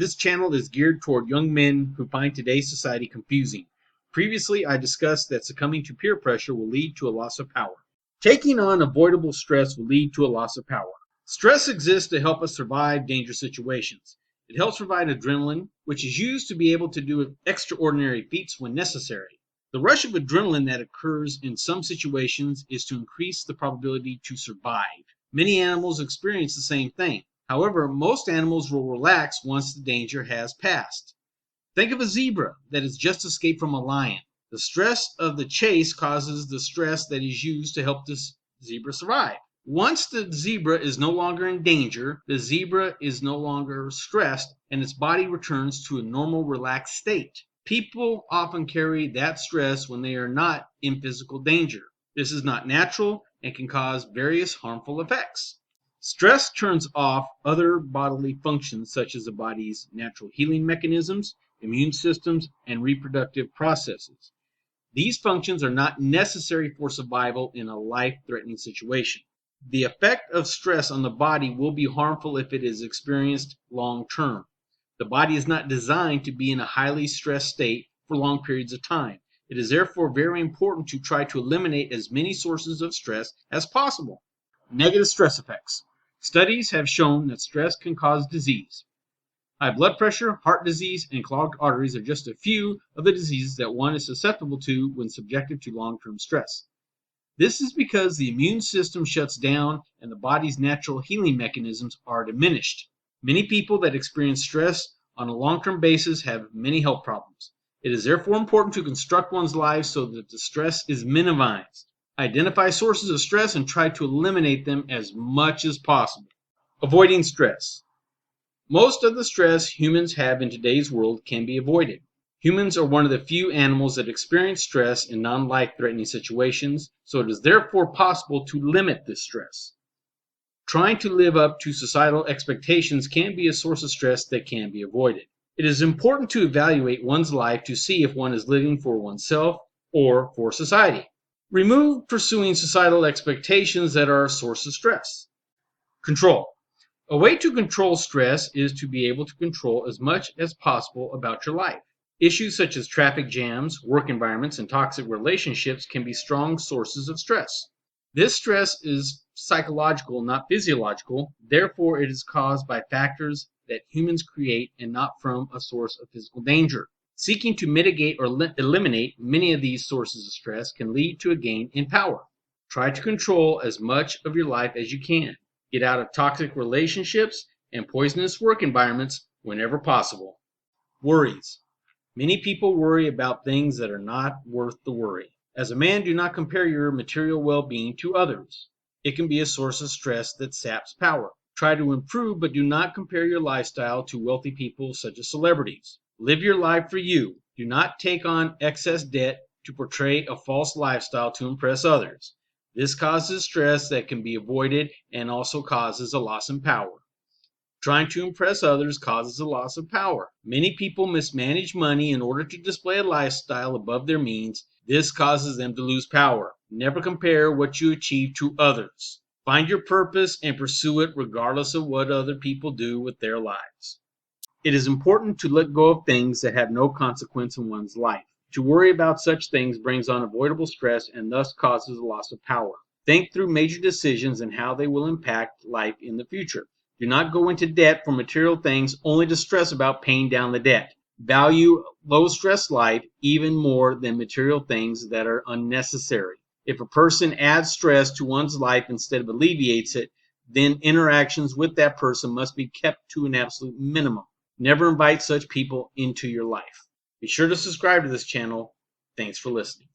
This channel is geared toward young men who find today's society confusing. Previously, I discussed that succumbing to peer pressure will lead to a loss of power. Taking on avoidable stress will lead to a loss of power. Stress exists to help us survive dangerous situations. It helps provide adrenaline, which is used to be able to do extraordinary feats when necessary. The rush of adrenaline that occurs in some situations is to increase the probability to survive. Many animals experience the same thing. However, most animals will relax once the danger has passed. Think of a zebra that has just escaped from a lion. The stress of the chase causes the stress that is used to help this zebra survive. Once the zebra is no longer in danger, the zebra is no longer stressed and its body returns to a normal, relaxed state. People often carry that stress when they are not in physical danger. This is not natural and can cause various harmful effects. Stress turns off other bodily functions such as the body's natural healing mechanisms, immune systems, and reproductive processes. These functions are not necessary for survival in a life-threatening situation. The effect of stress on the body will be harmful if it is experienced long-term. The body is not designed to be in a highly stressed state for long periods of time. It is therefore very important to try to eliminate as many sources of stress as possible. Negative stress effects. Studies have shown that stress can cause disease. High blood pressure, heart disease, and clogged arteries are just a few of the diseases that one is susceptible to when subjected to long-term stress. This is because the immune system shuts down and the body's natural healing mechanisms are diminished. Many people that experience stress on a long-term basis have many health problems. It is therefore important to construct one's life so that the stress is minimized. Identify sources of stress and try to eliminate them as much as possible. Avoiding stress. Most of the stress humans have in today's world can be avoided. Humans are one of the few animals that experience stress in non-life-threatening situations, so it is therefore possible to limit this stress. Trying to live up to societal expectations can be a source of stress that can be avoided. It is important to evaluate one's life to see if one is living for oneself or for society. Remove pursuing societal expectations that are a source of stress. Control. A way to control stress is to be able to control as much as possible about your life. Issues such as traffic jams, work environments, and toxic relationships can be strong sources of stress. This stress is psychological, not physiological. Therefore, it is caused by factors that humans create and not from a source of physical danger. Seeking to mitigate or eliminate many of these sources of stress can lead to a gain in power. Try to control as much of your life as you can. Get out of toxic relationships and poisonous work environments whenever possible. Worries. Many people worry about things that are not worth the worry. As a man, do not compare your material well-being to others. It can be a source of stress that saps power. Try to improve, but do not compare your lifestyle to wealthy people such as celebrities. Live your life for you. Do not take on excess debt to portray a false lifestyle to impress others. This causes stress that can be avoided and also causes a loss in power. Trying to impress others causes a loss of power. Many people mismanage money in order to display a lifestyle above their means. This causes them to lose power. Never compare what you achieve to others. Find your purpose and pursue it regardless of what other people do with their lives. It is important to let go of things that have no consequence in one's life. To worry about such things brings on avoidable stress and thus causes a loss of power. Think through major decisions and how they will impact life in the future. Do not go into debt for material things only to stress about paying down the debt. Value low-stress life even more than material things that are unnecessary. If a person adds stress to one's life instead of alleviates it, then interactions with that person must be kept to an absolute minimum. Never invite such people into your life. Be sure to subscribe to this channel. Thanks for listening.